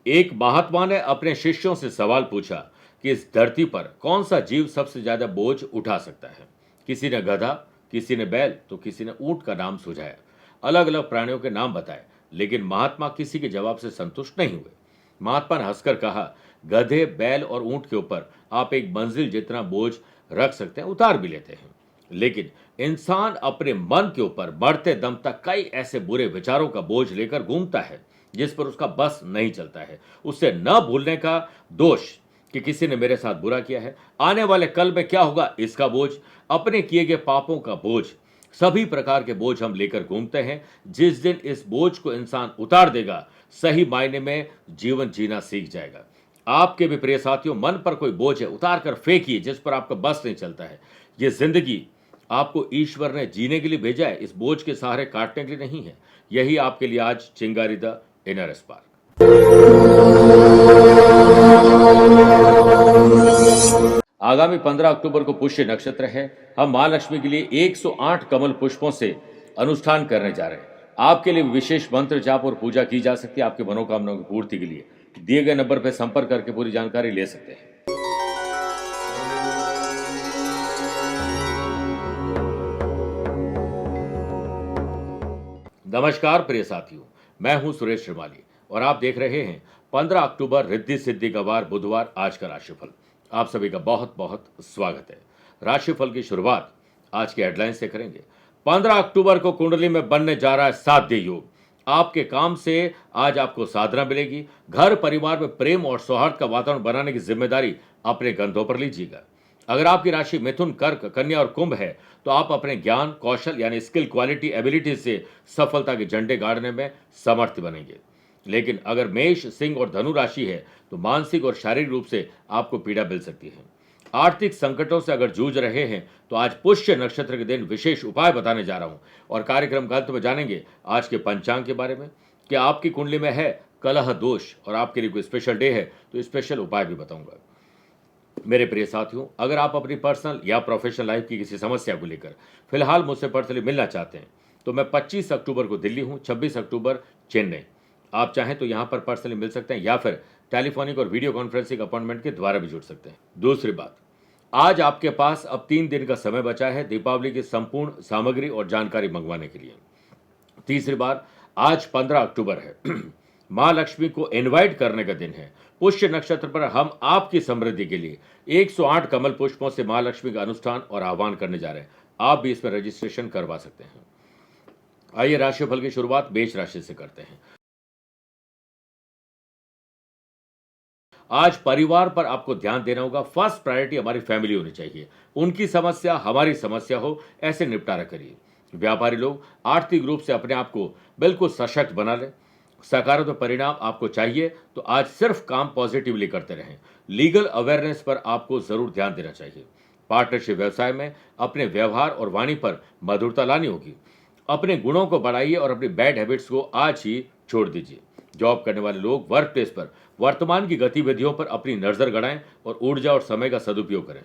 एक महात्मा ने अपने शिष्यों से सवाल पूछा कि इस धरती पर कौन सा जीव सबसे ज्यादा बोझ उठा सकता है। किसी ने गधा, किसी ने बैल, तो किसी ने ऊंट का नाम सुझाया। अलग अलग प्राणियों के नाम बताए, लेकिन महात्मा किसी के जवाब से संतुष्ट नहीं हुए। महात्मा ने हंसकर कहा, गधे, बैल और ऊंट के ऊपर आप एक मंजिल जितना बोझ रख सकते हैं, उतार भी लेते हैं, लेकिन इंसान अपने मन के ऊपर मरते दम तक कई ऐसे बुरे विचारों का बोझ लेकर घूमता है जिस पर उसका बस नहीं चलता है। उसे न भूलने का दोष कि किसी ने मेरे साथ बुरा किया है, आने वाले कल में क्या होगा इसका बोझ, अपने किए गए पापों का बोझ, सभी प्रकार के बोझ हम लेकर घूमते हैं। जिस दिन इस बोझ को इंसान उतार देगा, सही मायने में जीवन जीना सीख जाएगा। आपके भी प्रिय साथियों, मन पर कोई बोझ है, उतार कर फेंकिए जिस पर आपका बस नहीं चलता है। ये जिंदगी आपको ईश्वर ने जीने के लिए भेजा है, इस बोझ के सहारे काटने के लिए नहीं है। यही आपके लिए आज चिंगारी द इनर स्पार्क। आगामी 15 अक्टूबर को पुष्य नक्षत्र है। हम मां लक्ष्मी के लिए 108 कमल पुष्पों से अनुष्ठान करने जा रहे हैं। आपके लिए विशेष मंत्र जाप और पूजा की जा सकती है। आपकी मनोकामनाओं की पूर्ति के लिए दिए गए नंबर पर संपर्क करके पूरी जानकारी ले सकते हैं। नमस्कार प्रिय साथियों, मैं हूं सुरेश श्रीमाली और आप देख रहे हैं 15 अक्टूबर रिद्धि सिद्धि का वार बुधवार आज का राशिफल। आप सभी का बहुत बहुत स्वागत है। राशिफल की शुरुआत आज के हेडलाइन से करेंगे। 15 अक्टूबर को कुंडली में बनने जा रहा है साध्य योग। आपके काम से आज आपको साधना मिलेगी। घर परिवार में प्रेम और सौहार्द का वातावरण बनाने की जिम्मेदारी अपने कंधों पर लीजिएगा। अगर आपकी राशि मिथुन, कर्क, कन्या और कुंभ है तो आप अपने ज्ञान, कौशल यानी स्किल, क्वालिटी, एबिलिटी से सफलता के झंडे गाड़ने में समर्थ बनेंगे। लेकिन अगर मेष, सिंह और धनु राशि है तो मानसिक और शारीरिक रूप से आपको पीड़ा मिल सकती है। आर्थिक संकटों से अगर जूझ रहे हैं तो आज पुष्य नक्षत्र के दिन विशेष उपाय बताने जा रहा हूं और कार्यक्रम का अंत में जानेंगे आज के पंचांग के बारे में कि आपकी कुंडली में है कलह दोष और आपके लिए कोई स्पेशल डे है तो स्पेशल उपाय भी बताऊंगा। मेरे प्रिय साथियों, अगर आप अपनी पर्सनल या प्रोफेशनल लाइफ की किसी समस्या को लेकर फिलहाल मुझसे पर्सनली मिलना चाहते हैं तो मैं 25 अक्टूबर को दिल्ली हूं, 26 अक्टूबर चेन्नई। आप चाहें तो यहां पर पर्सनली मिल सकते हैं या फिर टेलीफोनिक और वीडियो कॉन्फ्रेंसिंग अपॉइंटमेंट के द्वारा भी जुड़ सकते हैं। दूसरी बात, आज आपके पास अब 3 दिन का समय बचा है दीपावली की संपूर्ण सामग्री और जानकारी मंगवाने के लिए। तीसरी बार, आज 15 अक्टूबर है मां लक्ष्मी को इनवाइट करने का दिन है। पुष्य नक्षत्र पर हम आपकी समृद्धि के लिए 108 कमल पुष्पों से मां लक्ष्मी का अनुष्ठान और आह्वान करने जा रहे हैं। आप भी इसमें रजिस्ट्रेशन करवा सकते हैं। आइए राशिफल की शुरुआत मेष राशि से करते हैं। आज परिवार पर आपको ध्यान देना होगा। फर्स्ट प्रायोरिटी हमारी फैमिली होनी चाहिए। उनकी समस्या हमारी समस्या हो, ऐसे निपटारा करिए। व्यापारी लोग आर्थिक रूप से अपने आप को बिल्कुल सशक्त बना लें। सकारात्मक परिणाम आपको चाहिए तो आज सिर्फ काम पॉजिटिवली करते रहें। लीगल अवेयरनेस पर आपको जरूर ध्यान देना चाहिए। पार्टनरशिप व्यवसाय में अपने व्यवहार और वाणी पर मधुरता लानी होगी। अपने गुणों को बढ़ाइए और अपनी बैड हैबिट्स को आज ही छोड़ दीजिए। जॉब करने वाले लोग वर्क प्लेस पर वर्तमान की गतिविधियों पर अपनी नजर गड़ाएं और ऊर्जा और समय का सदुपयोग करें।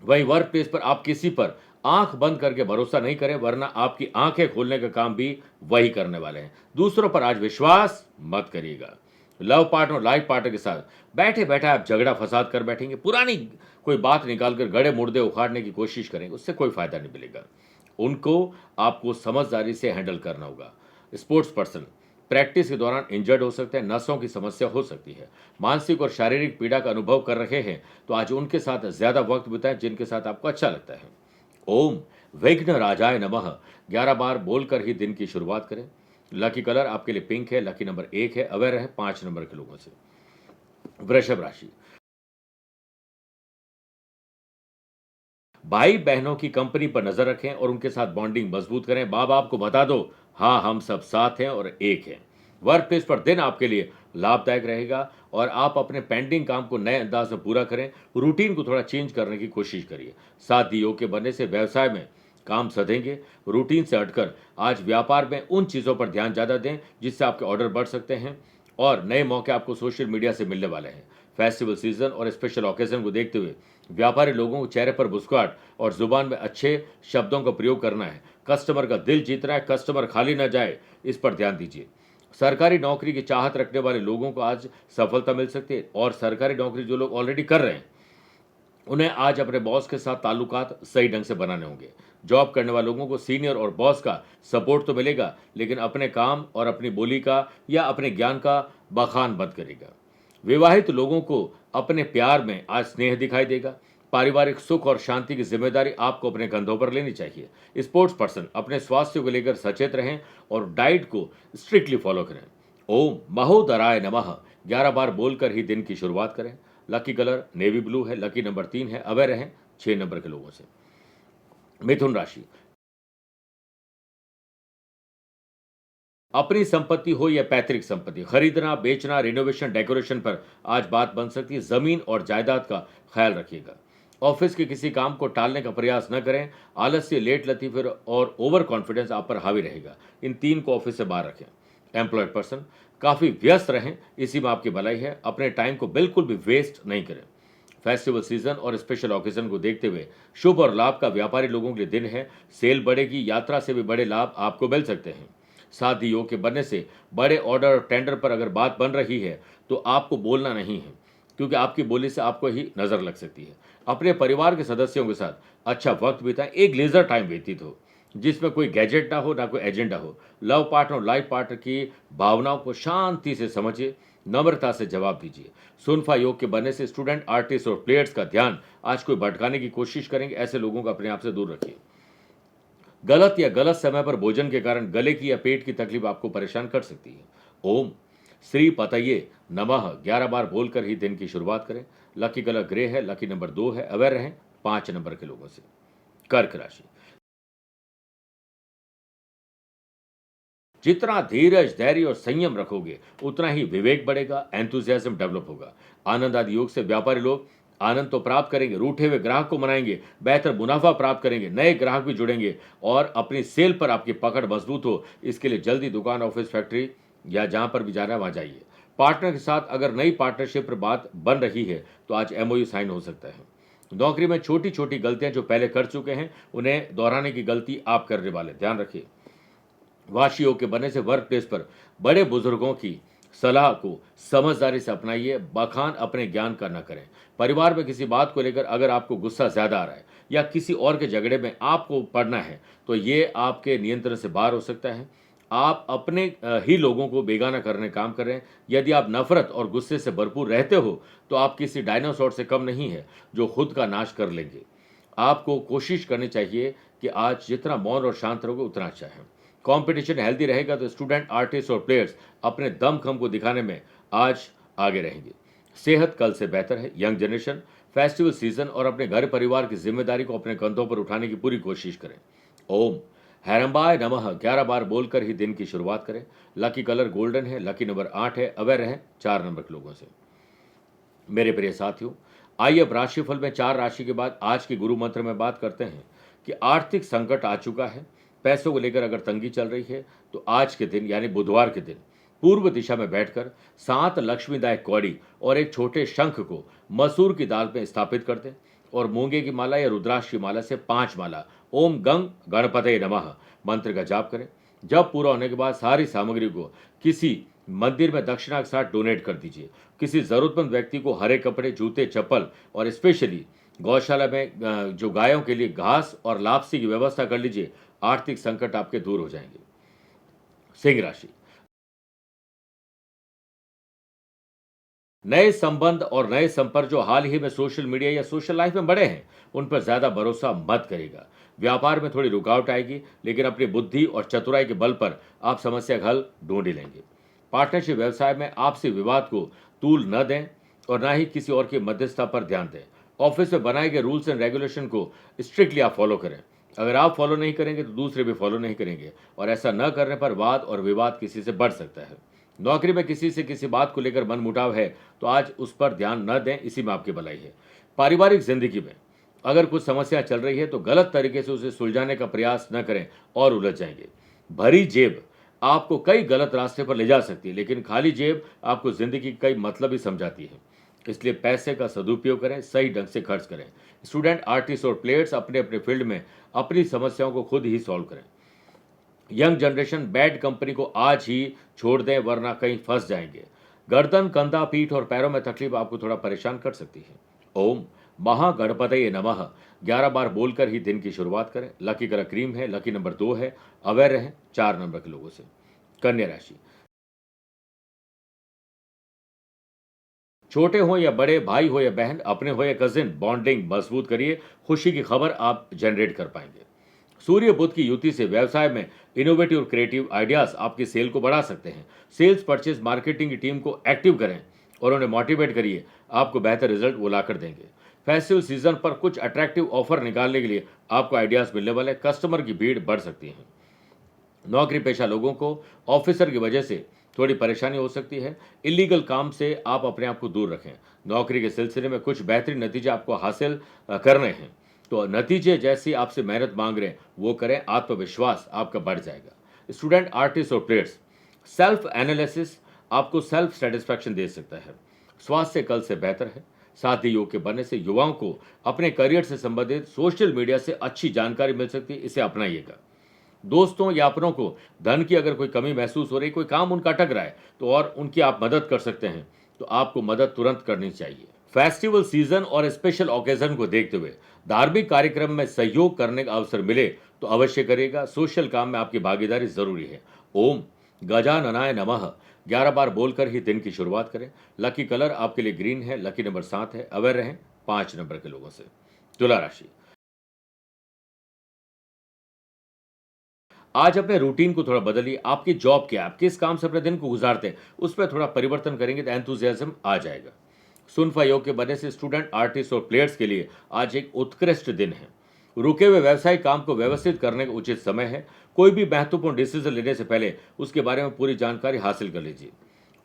वहीं वर्क प्लेस पर आप किसी पर आंख बंद करके भरोसा नहीं करें, वरना आपकी आंखें खोलने का काम भी वही करने वाले हैं। दूसरों पर आज विश्वास मत करिएगा। लव पार्टनर और लाइफ पार्टनर के साथ बैठे बैठे आप झगड़ा फसाद कर बैठेंगे। पुरानी कोई बात निकालकर गड़े मुर्दे उखाड़ने की कोशिश करेंगे, उससे कोई फायदा नहीं मिलेगा। उनको आपको समझदारी से हैंडल करना होगा। स्पोर्ट्स पर्सन प्रैक्टिस के दौरान इंजर्ड हो सकते हैं, नसों की समस्या हो सकती है। मानसिक और शारीरिक पीड़ा का अनुभव कर रहे हैं तो आज उनके साथ ज्यादा वक्त बिताएं जिनके साथ आपको अच्छा लगता है। ओम विघ्न राजाय नमः 11 बार बोलकर ही दिन की शुरुआत करें। लकी कलर आपके लिए पिंक है। लकी नंबर 1 है। अवेयर है 5 नंबर के लोगों से। वृषभ राशि, भाई बहनों की कंपनी पर नजर रखें और उनके साथ बॉन्डिंग मजबूत करें। माँ बाप को बता दो, हाँ हम सब साथ हैं और एक हैं। वर्क प्लेस पर दिन आपके लिए लाभदायक रहेगा और आप अपने पेंडिंग काम को नए अंदाज में पूरा करें। रूटीन को थोड़ा चेंज करने की कोशिश करिए। साथ ही योग के बनने से व्यवसाय में काम सधेंगे। रूटीन से हटकर आज व्यापार में उन चीज़ों पर ध्यान ज़्यादा दें जिससे आपके ऑर्डर बढ़ सकते हैं और नए मौके आपको सोशल मीडिया से मिलने वाले हैं। फेस्टिवल सीजन और स्पेशल ओकेजन को देखते हुए व्यापारी लोगों को चेहरे पर मुस्कुराहट और जुबान में अच्छे शब्दों का प्रयोग करना है। कस्टमर का दिल जीतना है, कस्टमर खाली ना जाए, इस पर ध्यान दीजिए। सरकारी नौकरी की चाहत रखने वाले लोगों को आज सफलता मिल सकती है, और सरकारी नौकरी जो लोग ऑलरेडी कर रहे हैं उन्हें आज अपने बॉस के साथ ताल्लुकात सही ढंग से बनाने होंगे। जॉब करने वाले लोगों को सीनियर और बॉस का सपोर्ट तो मिलेगा, लेकिन अपने काम और अपनी बोली का या अपने ज्ञान का बखान मत करेगा। विवाहित लोगों को अपने प्यार में आज स्नेह दिखाई देगा। पारिवारिक सुख और शांति की जिम्मेदारी आपको अपने कंधों पर लेनी चाहिए। स्पोर्ट्स पर्सन अपने स्वास्थ्य को लेकर सचेत रहें और डाइट को स्ट्रिक्टली फॉलो करें। ओम महोदराय नमः 11 बार बोलकर ही दिन की शुरुआत करें। लकी कलर नेवी ब्लू है, लकी नंबर 3 है, अवेयर रहें 6 नंबर के लोगों से। मिथुन राशि, अपनी संपत्ति हो या पैतृक संपत्ति, खरीदना, बेचना, रिनोवेशन, डेकोरेशन पर आज बात बन सकती है। जमीन और जायदाद का ख्याल रखिएगा। ऑफिस के किसी काम को टालने का प्रयास न करें। आलस्य, लेट लतीफे और ओवर कॉन्फिडेंस आप पर हावी रहेगा। इन 3 को ऑफिस से बाहर रखें। एम्प्लॉयड पर्सन काफी व्यस्त रहें, इसी में आपकी भलाई है। अपने टाइम को बिल्कुल भी वेस्ट नहीं करें। फेस्टिवल सीजन और स्पेशल ऑकेजन को देखते हुए शुभ और लाभ का व्यापारी लोगों के लिए दिन है। सेल बढ़ेगी, यात्रा से भी बड़े लाभ आपको मिल सकते हैं। शादी योग के बनने से बड़े ऑर्डर और टेंडर पर अगर बात बन रही है तो आपको बोलना नहीं है, क्योंकि आपकी बोली से आपको ही नजर लग सकती है। अपने परिवार के सदस्यों के साथ अच्छा वक्त बिताएं। एक लेजर टाइम व्यतीत हो जिसमें कोई गैजेट ना हो, ना कोई एजेंडा हो। लव पार्टनर और लाइफ पार्टनर की भावनाओं को शांति से समझिए, नम्रता से जवाब दीजिए। सुनफा योग के बनने से स्टूडेंट, आर्टिस्ट और प्लेयर्स का ध्यान आज कोई भटकाने की कोशिश करेंगे, ऐसे लोगों को अपने आप से दूर रखिए। गलत या गलत समय पर भोजन के कारण गले की या पेट की तकलीफ आपको परेशान कर सकती है। ओम श्री पतये नमः 11 बार बोलकर ही दिन की शुरुआत करें। लकी कलर ग्रे है, लकी नंबर 2 है, अवेयर रहें 5 नंबर के लोगों से। कर्क राशि, जितना धीरज, धैर्य और संयम रखोगे उतना ही विवेक बढ़ेगा, एंथुजियाज्म डेवलप होगा। आनंद आदि योग से व्यापारी लोग आनंद तो प्राप्त करेंगे, रूठे हुए ग्राहक को मनाएंगे, बेहतर मुनाफा प्राप्त करेंगे, नए ग्राहक भी जुड़ेंगे और अपनी सेल पर आपकी पकड़ मजबूत हो, इसके लिए जल्दी दुकान, ऑफिस, फैक्ट्री या जहां पर भी जाना है वहां जाइए। पार्टनर के साथ अगर नई पार्टनरशिप पर बात बन रही है तो आज एमओयू साइन हो सकता है। नौकरी में छोटी छोटी गलतियां जो पहले कर चुके हैं उन्हें दोहराने की गलती आप करने वाले, ध्यान रखिए। वाशी योग के बनने से वर्क प्लेस पर बड़े बुजुर्गों की सलाह को समझदारी से अपनाइए। बखान अपने ज्ञान का न करें। परिवार में किसी बात को लेकर अगर आपको गुस्सा ज्यादा आ रहा है या किसी और के झगड़े में आपको पड़ना है तो ये आपके नियंत्रण से बाहर हो सकता है। आप अपने ही लोगों को बेगाना करने काम कर रहे हैं। यदि आप नफरत और गुस्से से भरपूर रहते हो तो आप किसी डायनासोर से कम नहीं है जो खुद का नाश कर लेंगे। आपको कोशिश करनी चाहिए कि आज जितना मौन और शांत रहोगे उतना अच्छा है। कंपटीशन हेल्दी रहेगा तो स्टूडेंट, आर्टिस्ट और प्लेयर्स अपने दमखम को दिखाने में आज आगे रहेंगे। सेहत कल से बेहतर है। यंग जनरेशन फेस्टिवल सीजन और अपने घर परिवार की जिम्मेदारी को अपने कंधों पर उठाने की पूरी कोशिश करें। ओम हैरम्बाय नमः 11 बार बोलकर ही दिन की शुरुआत करें। लकी कलर गोल्डन है, लकी नंबर 8 है, अवेयर रहें 4 नंबर के लोगों से। मेरे प्रिय साथियों, आइए अब राशिफल में 4 राशि के बाद आज के गुरु मंत्र में बात करते हैं कि आर्थिक संकट आ चुका है। पैसों को लेकर अगर तंगी चल रही है तो आज के दिन यानी बुधवार के दिन पूर्व दिशा में बैठकर 7 लक्ष्मीदायक कौड़ी और एक छोटे शंख को मसूर की दाल में स्थापित कर दें और मूंगे की माला या रुद्राक्ष की माला से 5 माला ओम गंग गणपते नमः मंत्र का जाप करें। जब पूरा होने के बाद सारी सामग्री को किसी मंदिर में दक्षिणा के साथ डोनेट कर दीजिए। किसी जरूरतमंद व्यक्ति को हरे कपड़े, जूते, चप्पल और स्पेशली गौशाला में जो गायों के लिए घास और लापसी की व्यवस्था कर लीजिए। आर्थिक संकट आपके दूर हो जाएंगे। सिंह राशि, नए संबंध और नए संपर्क जो हाल ही में सोशल मीडिया या सोशल लाइफ में बढ़े हैं उन पर ज्यादा भरोसा मत करिएगा। व्यापार में थोड़ी रुकावट आएगी, लेकिन अपनी बुद्धि और चतुराई के बल पर आप समस्या का हल ढूंढ ही लेंगे। पार्टनरशिप व्यवसाय में आपसी विवाद को तूल न दें और न ही किसी और की मध्यस्थता पर ध्यान दें। ऑफिस में बनाए गए रूल्स एंड रेगुलेशन को स्ट्रिक्टली आप फॉलो करें। अगर आप फॉलो नहीं करेंगे तो दूसरे भी फॉलो नहीं करेंगे और ऐसा न करने पर वाद और विवाद किसी से बढ़ सकता है। नौकरी में किसी से किसी बात को लेकर मन मुटाव है तो आज उस पर ध्यान न दें, इसी में आपकी भलाई है। पारिवारिक जिंदगी में अगर कुछ समस्या चल रही है तो गलत तरीके से उसे सुलझाने का प्रयास न करें और उलझ जाएंगे। भरी जेब आपको कई गलत रास्ते पर ले जा सकती है, लेकिन खाली जेब आपको जिंदगी की कई मतलब ही समझाती है। इसलिए पैसे का सदुपयोग करें, सही ढंग से खर्च करें। स्टूडेंट, आर्टिस्ट और प्लेयर्स अपने अपने फील्ड में अपनी समस्याओं को खुद ही सॉल्व करें। यंग जनरेशन बैड कंपनी को आज ही छोड़ दें वरना कहीं फंस जाएंगे। गर्दन, कंधा, पीठ और पैरों में तकलीफ आपको थोड़ा परेशान कर सकती है। ओम महागणपतये नमः 11 बार बोलकर ही दिन की शुरुआत करें। लकी कलर क्रीम है, लकी नंबर 2 है, अवेयर रहें 4 नंबर के लोगों से। कन्या राशि, छोटे हो या बड़े, भाई हो या बहन, अपने हो या कजिन, बॉन्डिंग मजबूत करिए। खुशी की खबर आप जनरेट कर पाएंगे। सूर्य बुध की युति से व्यवसाय में इनोवेटिव और क्रिएटिव आइडियाज आपकी सेल को बढ़ा सकते हैं। सेल्स, परचेज, मार्केटिंग की टीम को एक्टिव करें और उन्हें मोटिवेट करिए। आपको बेहतर रिजल्ट वो लाकर देंगे। फेस्टिवल सीजन पर कुछ अट्रैक्टिव ऑफर निकालने के लिए आपको आइडियाज मिलने वाले। कस्टमर की भीड़ बढ़ सकती है। नौकरी पेशा लोगों को ऑफिसर की वजह से थोड़ी परेशानी हो सकती है। इलीगल काम से आप अपने आप को दूर रखें। नौकरी के सिलसिले में कुछ बेहतरीन नतीजे आपको हासिल करने हैं, तो नतीजे जैसी आपसे मेहनत मांग रहे हैं वो करें। आत्मविश्वास आपका बढ़ जाएगा। स्टूडेंट, आर्टिस्ट और प्लेयर्स, सेल्फ एनालिसिस आपको सेल्फ सेटिस्फैक्शन दे सकता है। स्वास्थ्य कल से बेहतर है। साथ ही योग के बनने से युवाओं को अपने करियर से संबंधित सोशल मीडिया से अच्छी जानकारी मिल सकती है, इसे अपनाइएगा। दोस्तों या अपनों को धन की अगर कोई कमी महसूस हो रही, कोई काम उनका अटक रहा है, तो और उनकी आप मदद कर सकते हैं, तो आपको मदद तुरंत करनी चाहिए। फेस्टिवल सीजन और स्पेशल ओकेजन को देखते हुए धार्मिक कार्यक्रम में सहयोग करने का अवसर मिले तो अवश्य करिएगा। सोशल काम में आपकी भागीदारी जरूरी है। ओम गजाननाय नमः 11 बार बोलकर ही दिन की शुरुआत करें। लकी कलर आपके लिए ग्रीन है, लकी नंबर 7 है, अवेयर रहें 5 नंबर के लोगों से। तुला राशि, आज अपने रूटीन को थोड़ा बदलिए। आपकी जॉब क्या है, आप किस काम से अपने दिन को गुजारते हैं, उस पर थोड़ा परिवर्तन करेंगे तो एंथुजियाज्म आ जाएगा। सुनफा योग के बनने से स्टूडेंट, आर्टिस्ट और प्लेयर्स के लिए आज एक उत्कृष्ट दिन है। रुके हुए व्यवसायिक काम को व्यवस्थित करने का उचित समय है। कोई भी महत्वपूर्ण डिसीजन लेने से पहले उसके बारे में पूरी जानकारी हासिल कर लीजिए।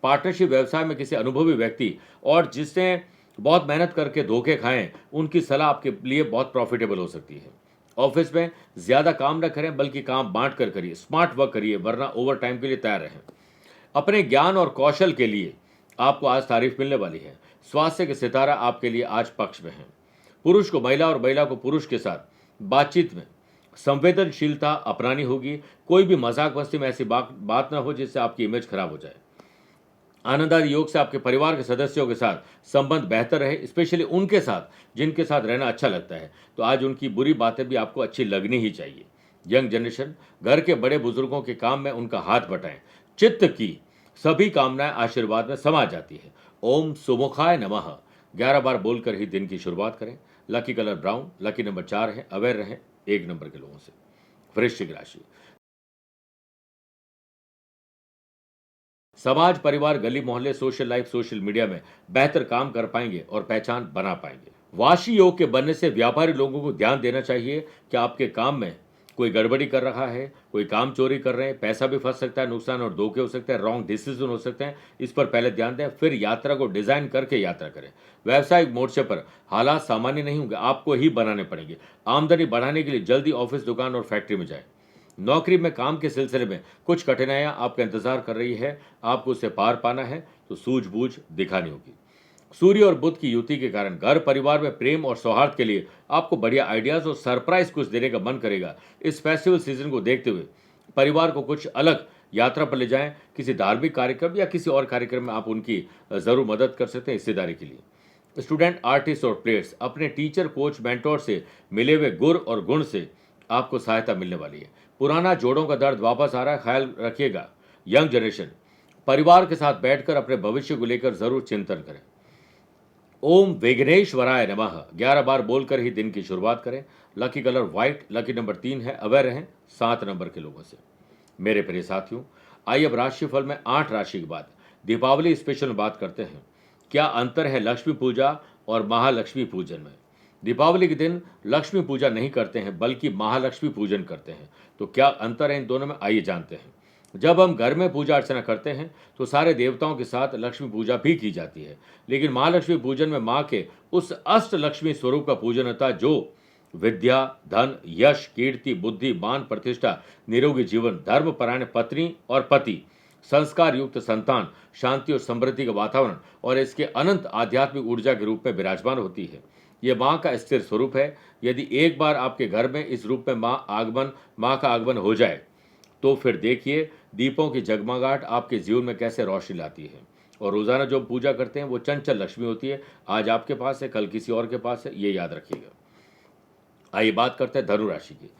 पार्टनरशिप व्यवसाय में किसी अनुभवी व्यक्ति और जिसने बहुत मेहनत करके धोखे खाएं, उनकी सलाह आपके लिए बहुत प्रॉफिटेबल हो सकती है। ऑफिस में ज्यादा काम न करें बल्कि काम बांट कर करिए। स्मार्ट वर्क करिए वरना ओवर टाइम के लिए तैयार रहें। अपने ज्ञान और कौशल के लिए आपको आज तारीफ मिलने वाली है। स्वास्थ्य के सितारा आपके लिए आज पक्ष में है। पुरुष को महिला और महिला को पुरुष के साथ बातचीत में संवेदनशीलता अपनानी होगी। कोई भी मजाक मस्ती में ऐसी बात ना हो जिससे आपकी इमेज खराब हो जाए। आनंदादि योग से आपके परिवार के सदस्यों के साथ संबंध बेहतर रहे, स्पेशली उनके साथ जिनके साथ रहना अच्छा लगता है, तो आज उनकी बुरी बातें भी आपको अच्छी लगनी ही चाहिए। यंग जनरेशन, घर के बड़े बुजुर्गों के काम में उनका हाथ बटाएं। चित्त की सभी कामनाएं आशीर्वाद में समा जाती है। ओम सुमुखाय नमः 11 बार बोलकर ही दिन की शुरुआत करें। Lucky colour brown, lucky number 4 है, अवेयर रहें 1 नंबर के लोगों से। वृश्चिक राशि, समाज, परिवार, गली मोहल्ले, सोशल लाइफ, सोशल मीडिया में बेहतर काम कर पाएंगे और पहचान बना पाएंगे। वाशी योग के बनने से व्यापारी लोगों को ध्यान देना चाहिए कि आपके काम में कोई गड़बड़ी कर रहा है, कोई काम चोरी कर रहे हैं, पैसा भी फंस सकता है, नुकसान और धोखे हो सकते हैं, रॉन्ग डिसीजन हो सकते हैं। इस पर पहले ध्यान दें, फिर यात्रा को डिजाइन करके यात्रा करें। व्यावसायिक मोर्चे पर हालात सामान्य नहीं होंगे, आपको ही बनाने पड़ेंगे। आमदनी बढ़ाने के लिए जल्दी ऑफिस, दुकान और फैक्ट्री में जाएं। नौकरी में काम के सिलसिले में कुछ कठिनाइयां आपका इंतजार कर रही है, आपको उसे पार पाना है तो सूझबूझ दिखानी होगी। सूर्य और बुध की युति के कारण घर परिवार में प्रेम और सौहार्द के लिए आपको बढ़िया आइडियाज और सरप्राइज कुछ देने का मन करेगा। इस फेस्टिवल सीजन को देखते हुए परिवार को कुछ अलग यात्रा पर ले जाएं। किसी धार्मिक कार्यक्रम या किसी और कार्यक्रम में आप उनकी जरूर मदद कर सकते हैं हिस्सेदारी के लिए। स्टूडेंट, आर्टिस्ट और प्लेयर्स, अपने टीचर, कोच, मेंटोर से मिले हुए गुर और गुण से आपको सहायता मिलने वाली है। पुराना जोड़ों का दर्द वापस आ रहा है, ख्याल रखिएगा। यंग जनरेशन, परिवार के साथ बैठकर अपने भविष्य को लेकर जरूर चिंतन करें। ओम विघ्नेश्वराय नमः 11 बार बोलकर ही दिन की शुरुआत करें। Lucky colour white, lucky number 3 है, अवेयर रहें 7 नंबर के लोगों से। मेरे प्रिय साथियों, आइए अब राशिफल में 8 राशि के बाद दीपावली स्पेशल में बात करते हैं। क्या अंतर है लक्ष्मी पूजा और महालक्ष्मी पूजन में? दीपावली के दिन लक्ष्मी पूजा नहीं करते हैं बल्कि महालक्ष्मी पूजन करते हैं। तो क्या अंतर है इन दोनों में, आइए जानते हैं। जब हम घर में पूजा अर्चना करते हैं तो सारे देवताओं के साथ लक्ष्मी पूजा भी की जाती है, लेकिन महालक्ष्मी पूजन में माँ के उस अष्ट लक्ष्मी स्वरूप का पूजन होता है जो विद्या, धन, यश, कीर्ति, बुद्धि, मान, प्रतिष्ठा, निरोगी जीवन, धर्मपरायण पत्नी और पति, संस्कार युक्त संतान, शांति और समृद्धि का वातावरण और इसके अनंत आध्यात्मिक ऊर्जा के रूप में विराजमान होती है। ये माँ का स्थिर स्वरूप है। यदि एक बार आपके घर में इस रूप में माँ का आगमन हो जाए तो फिर देखिए दीपों की जगमगाहट आपके जीवन में कैसे रोशनी लाती है। और रोजाना जो हम पूजा करते हैं वो चंचल लक्ष्मी होती है। आज आपके पास है, कल किसी और के पास है, ये याद रखिएगा। आइए बात करते हैं धनु राशि की।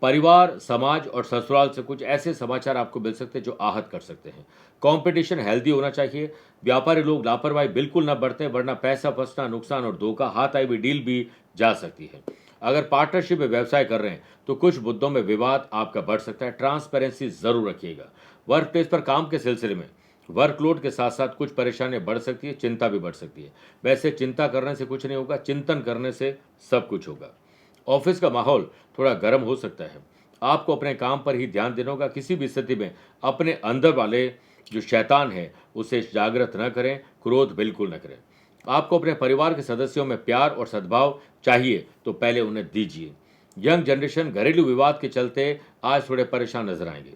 परिवार, समाज और ससुराल से कुछ ऐसे समाचार आपको मिल सकते हैं जो आहत कर सकते हैं। कंपटीशन हेल्दी होना चाहिए। व्यापारी लोग लापरवाही बिल्कुल न बरतें, वरना पैसा फंसना, नुकसान और धोखा, हाथ आई हुई डील भी जा सकती है। अगर पार्टनरशिप में व्यवसाय कर रहे हैं तो कुछ मुद्दों में विवाद आपका बढ़ सकता है। ट्रांसपेरेंसी जरूर रखिएगा। वर्क प्लेस पर काम के सिलसिले में वर्कलोड के साथ साथ कुछ परेशानियां बढ़ सकती है, चिंता भी बढ़ सकती है। वैसे चिंता करने से कुछ नहीं होगा, चिंतन करने से सब कुछ होगा। ऑफिस का माहौल थोड़ा गर्म हो सकता है। आपको अपने काम पर ही ध्यान देना होगा। किसी भी स्थिति में अपने अंदर वाले जो शैतान है उसे जागृत न करें, क्रोध बिल्कुल न करें। आपको अपने परिवार के सदस्यों में प्यार और सद्भाव चाहिए तो पहले उन्हें दीजिए। यंग जनरेशन घरेलू विवाद के चलते आज थोड़े परेशान नजर आएंगे।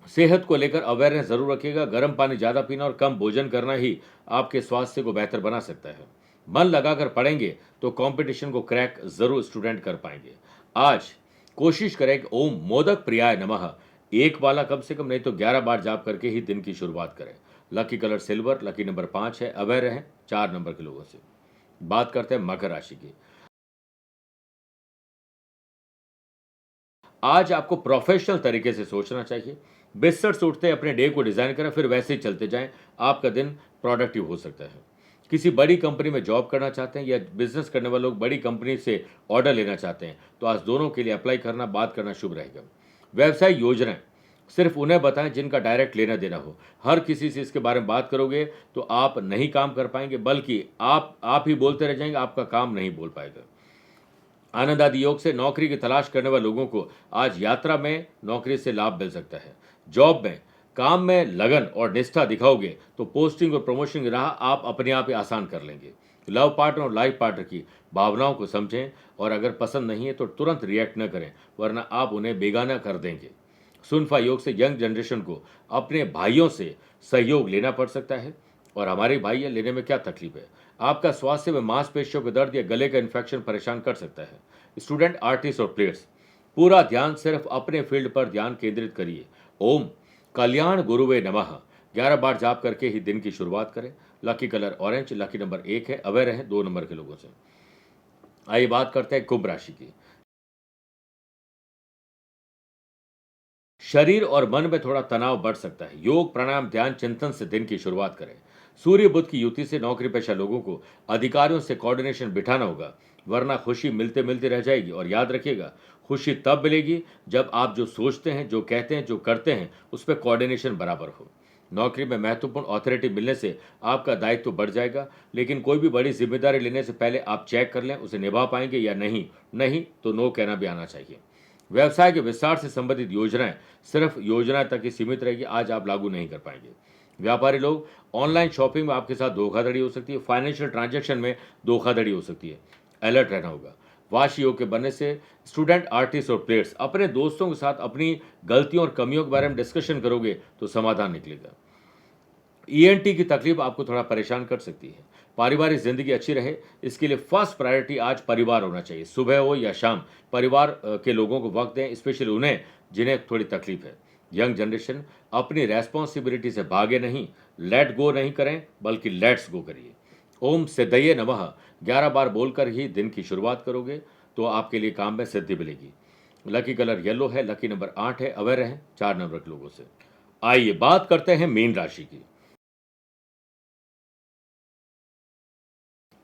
सेहत को लेकर अवेयरनेस जरूर रखिएगा। गर्म पानी ज्यादा पीना और कम भोजन करना ही आपके स्वास्थ्य को बेहतर बना सकता है। मन लगाकर पढ़ेंगे तो कंपटीशन को क्रैक जरूर स्टूडेंट कर पाएंगे। आज कोशिश करें कि ओम मोदक प्रियाय नमः एक वाला कम से कम नहीं तो 11 बार जाप करके ही दिन की शुरुआत करें। Lucky colour silver, lucky number 5 है। अवेयर रहें 4 नंबर के लोगों से। बात करते हैं मकर राशि की। आज आपको प्रोफेशनल तरीके से सोचना चाहिए। बिस्तर से उठते अपने डे को डिजाइन करें, फिर वैसे ही चलते जाएं। आपका दिन प्रोडक्टिव हो सकता है। किसी बड़ी कंपनी में जॉब करना चाहते हैं या बिजनेस करने वाले लोग बड़ी कंपनी से ऑर्डर लेना चाहते हैं तो आज दोनों के लिए अप्लाई करना, बात करना शुभ रहेगा। व्यवसाय योजनाएं सिर्फ उन्हें बताएं जिनका डायरेक्ट लेना देना हो। हर किसी से इसके बारे में बात करोगे तो आप नहीं काम कर पाएंगे, बल्कि आप ही बोलते रह जाएंगे, आपका काम नहीं बोल पाएगा। आनंद आदि योग से नौकरी की तलाश करने वाले लोगों को आज यात्रा में नौकरी से लाभ मिल सकता है। जॉब में काम में लगन और निष्ठा दिखाओगे तो पोस्टिंग और प्रमोशन की राह आप अपने आप ही आसान कर लेंगे। लव पार्टनर और लाइफ पार्टनर की भावनाओं को समझें और अगर पसंद नहीं है तो तुरंत रिएक्ट न करें, वरना आप उन्हें बेगाना कर देंगे। सुनफा योग से यंग जनरेशन को अपने भाइयों से सहयोग लेना पड़ सकता है। और हमारे भाई है, लेने में क्या तकलीफ है। आपका स्वास्थ्य में मांसपेशियों के दर्द या गले का इन्फेक्शन परेशान कर सकता है। स्टूडेंट, आर्टिस्ट और प्लेयर्स पूरा ध्यान सिर्फ अपने फील्ड पर ध्यान केंद्रित करिए। ओम कल्याण गुरुवे नमः 11 बार जाप करके ही दिन की शुरुआत करें। Lucky colour orange, lucky number 1 है। अवेयर रहें 2 नंबर के लोगों से। आइए बात करते हैं कुंभ राशि की। शरीर और मन में थोड़ा तनाव बढ़ सकता है। योग, प्राणायाम, ध्यान, चिंतन से दिन की शुरुआत करें। सूर्य बुध की युति से नौकरी पेशा लोगों को अधिकारियों से कोऑर्डिनेशन बिठाना होगा, वरना खुशी मिलते मिलते रह जाएगी। और याद रखिएगा, खुशी तब मिलेगी जब आप जो सोचते हैं, जो कहते हैं, जो करते हैं उस पर कोऑर्डिनेशन बराबर हो। नौकरी में महत्वपूर्ण अथॉरिटी मिलने से आपका दायित्व बढ़ जाएगा, लेकिन कोई भी बड़ी जिम्मेदारी लेने से पहले आप चेक कर लें उसे निभा पाएंगे या नहीं। नहीं तो नो कहना भी आना चाहिए। व्यवसाय के विस्तार से संबंधित योजनाएं सिर्फ योजनाएं तक ही सीमित रहेगी, आज आप लागू नहीं कर पाएंगे। व्यापारी लोग, ऑनलाइन शॉपिंग में आपके साथ धोखाधड़ी हो सकती है। फाइनेंशियल ट्रांजैक्शन में धोखाधड़ी हो सकती है, अलर्ट रहना होगा। वाश योग के बनने से स्टूडेंट, आर्टिस्ट और प्लेयर्स अपने दोस्तों के साथ अपनी गलतियों और कमियों के बारे में डिस्कशन करोगे तो समाधान निकलेगा। ईएनटी की तकलीफ आपको थोड़ा परेशान कर सकती है। पारिवारिक जिंदगी अच्छी रहे इसके लिए फर्स्ट प्रायोरिटी आज परिवार होना चाहिए। सुबह हो या शाम परिवार के लोगों को वक्त दें, स्पेशली उन्हें जिन्हें थोड़ी तकलीफ है। यंग जनरेशन अपनी रेस्पॉन्सिबिलिटी से भागे नहीं, लेट गो नहीं करें, बल्कि लेट्स गो करिए। ओम सिद्धये नमः 11 बार बोलकर ही दिन की शुरुआत करोगे तो आपके लिए काम में सिद्धि मिलेगी। लकी कलर येलो है, लकी नंबर 8 है। अवेयर रहें 4 नंबर के लोगों से। आइए बात करते हैं मीन राशि की।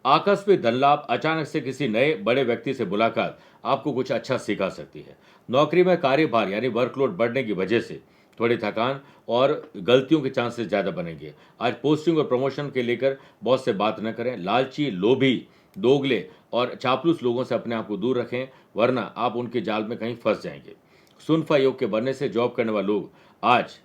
आकस्मिक धन लाभ, अचानक से किसी नए बड़े व्यक्ति से मुलाकात आपको कुछ अच्छा सिखा सकती है। नौकरी में कार्यभार यानी वर्कलोड बढ़ने की वजह से थोड़ी थकान और गलतियों के चांसेस ज़्यादा बनेंगे। आज पोस्टिंग और प्रमोशन के लेकर बहुत से बात न करें। लालची, लोभी, दोगले और चापलूस लोगों से अपने आप को दूर रखें, वरना आप उनके जाल में कहीं फंस जाएंगे। सुनफा योग के बनने से जॉब करने वाले लोग आज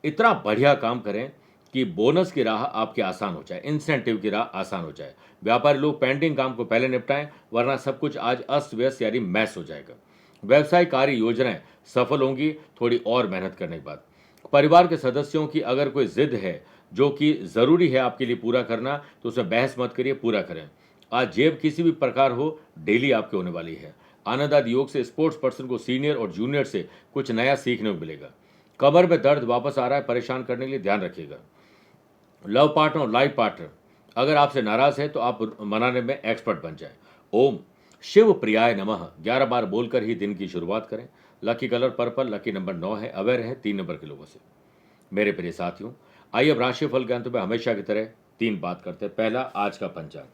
इतना बढ़िया काम करें कि बोनस की राह आपकी आसान हो जाए, इंसेंटिव की राह आसान हो जाए। व्यापारी लोग पेंडिंग काम को पहले निपटाएं, वरना सब कुछ आज अस्त व्यस्त यानी मैस हो जाएगा। व्यवसाय कार्य योजनाएं सफल होंगी थोड़ी और मेहनत करने के बाद। परिवार के सदस्यों की अगर कोई जिद है जो कि जरूरी है आपके लिए पूरा करना तो उसमें बहस मत करिए, पूरा करें। आज जेब किसी भी प्रकार हो डेली आपकी होने वाली है। आनंद आदि योग से स्पोर्ट्स पर्सन को सीनियर और जूनियर से कुछ नया सीखने को मिलेगा। कमर में दर्द वापस आ रहा है, परेशान करने के लिए ध्यान रखिएगा। लव पार्टनर और लाइफ पार्टनर अगर आपसे नाराज है तो आप मनाने में एक्सपर्ट बन जाएं। ओम शिव प्रियाय नमः 11 बार बोलकर ही दिन की शुरुआत करें। Lucky colour purple, lucky number 9 है। अवेयर है 3 नंबर के लोगों से। मेरे प्रिय साथियों, आइए अब राशिफल के अंत में हमेशा की तरह 3 बात करते हैं। पहला, आज का पंचांग।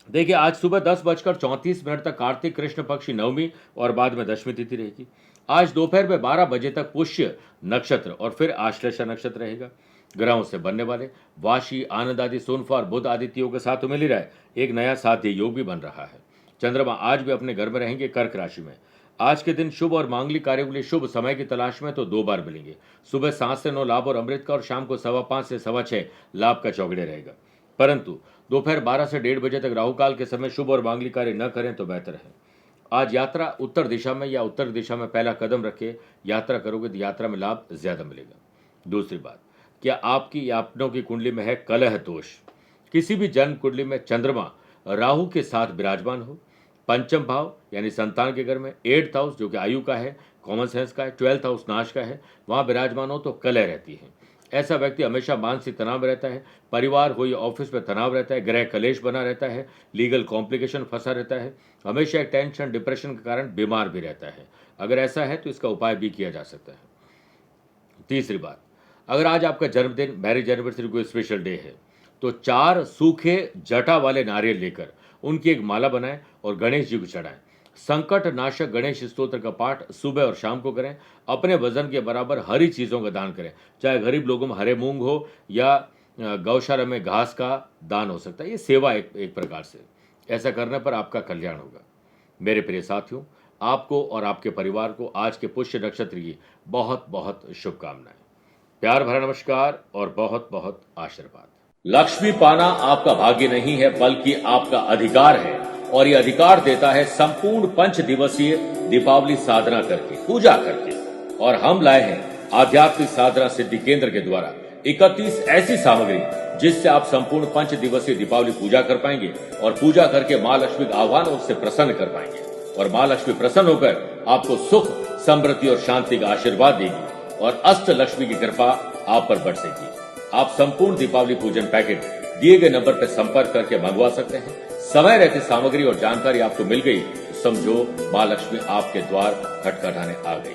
देखिए, आज सुबह 10:34 तक कार्तिक कृष्ण पक्ष की नवमी और बाद में दशमी तिथि रहेगी। आज दोपहर में 12 बजे तक पुष्य नक्षत्र और फिर आश्लेषा नक्षत्र रहेगा। ग्रहों से बनने वाले वाशी, आनंद आदि, सोनफा और बुध आदित्य योग के साथ तो मिल ही रहा है, एक नया साध्य योग भी बन रहा है। चंद्रमा आज भी अपने घर में रहेंगे कर्क राशि में। आज के दिन शुभ और मांगलिक कार्यों के लिए शुभ समय की तलाश में तो 2 बार मिलेंगे। सुबह 7 से 9 लाभ और अमृत का, और शाम को 5:15 से 6:15 लाभ का चौगड़े रहेगा। परंतु दोपहर 12 से 1:30 बजे तक राहुकाल के समय शुभ और मांगलिक कार्य न करें तो बेहतर है। आज यात्रा उत्तर दिशा में या उत्तर दिशा में पहला कदम रखे यात्रा करोगे तो यात्रा में लाभ ज्यादा मिलेगा। दूसरी बात, क्या आपकी या अपनों की कुंडली में है कलह दोष? किसी भी जन्म कुंडली में चंद्रमा राहु के साथ विराजमान हो, पंचम भाव यानी संतान के घर में, 8th हाउस जो कि आयु का है, कॉमन सेंस का है, 12th हाउस नाश का है, वहां विराजमान हो तो कलह रहती है। ऐसा व्यक्ति हमेशा मानसिक तनाव में रहता है, परिवार हो या ऑफिस में तनाव रहता है, गृह कलेश बना रहता है, लीगल कॉम्प्लिकेशन फंसा रहता है, हमेशा एक टेंशन डिप्रेशन के कारण बीमार भी रहता है। अगर ऐसा है तो इसका उपाय भी किया जा सकता है। तीसरी बात, अगर आज आपका जन्मदिन, मैरिज एनिवर्सरी कोई स्पेशल डे है तो 4 सूखे जटा वाले नारियल लेकर उनकी एक माला बनाएं और गणेश जी को चढ़ाएं। संकट नाशक गणेश स्तोत्र का पाठ सुबह और शाम को करें। अपने वजन के बराबर हरी चीज़ों का दान करें, चाहे गरीब लोगों में हरे मूंग हो या गौशाला में घास का दान हो सकता है। ये सेवा एक प्रकार से, ऐसा करने पर आपका कल्याण होगा। मेरे प्रिय साथियों, आपको और आपके परिवार को आज के पुष्य नक्षत्र की बहुत बहुत शुभकामनाएं। प्यार भरा नमस्कार और बहुत बहुत आशीर्वाद। लक्ष्मी पाना आपका भाग्य नहीं है बल्कि आपका अधिकार है, और ये अधिकार देता है संपूर्ण 5 दिवसीय दीपावली साधना करके, पूजा करके। और हम लाए हैं आध्यात्मिक साधना सिद्धि केंद्र के द्वारा 31 ऐसी सामग्री जिससे आप संपूर्ण 5 दिवसीय दीपावली पूजा कर पाएंगे, और पूजा करके माँ लक्ष्मी का आह्वान उससे प्रसन्न कर पाएंगे। और माँ लक्ष्मी प्रसन्न होकर आपको सुख, समृद्धि और शांति का आशीर्वाद देगी, और अष्ट लक्ष्मी की कृपा आप पर बरसेगी। आप संपूर्ण दीपावली पूजन पैकेट दिए गए नंबर पर संपर्क करके मंगवा सकते हैं। समय रहते सामग्री और जानकारी आपको मिल गई तो समझो माँ लक्ष्मी आपके द्वार खटखटाने आ गई।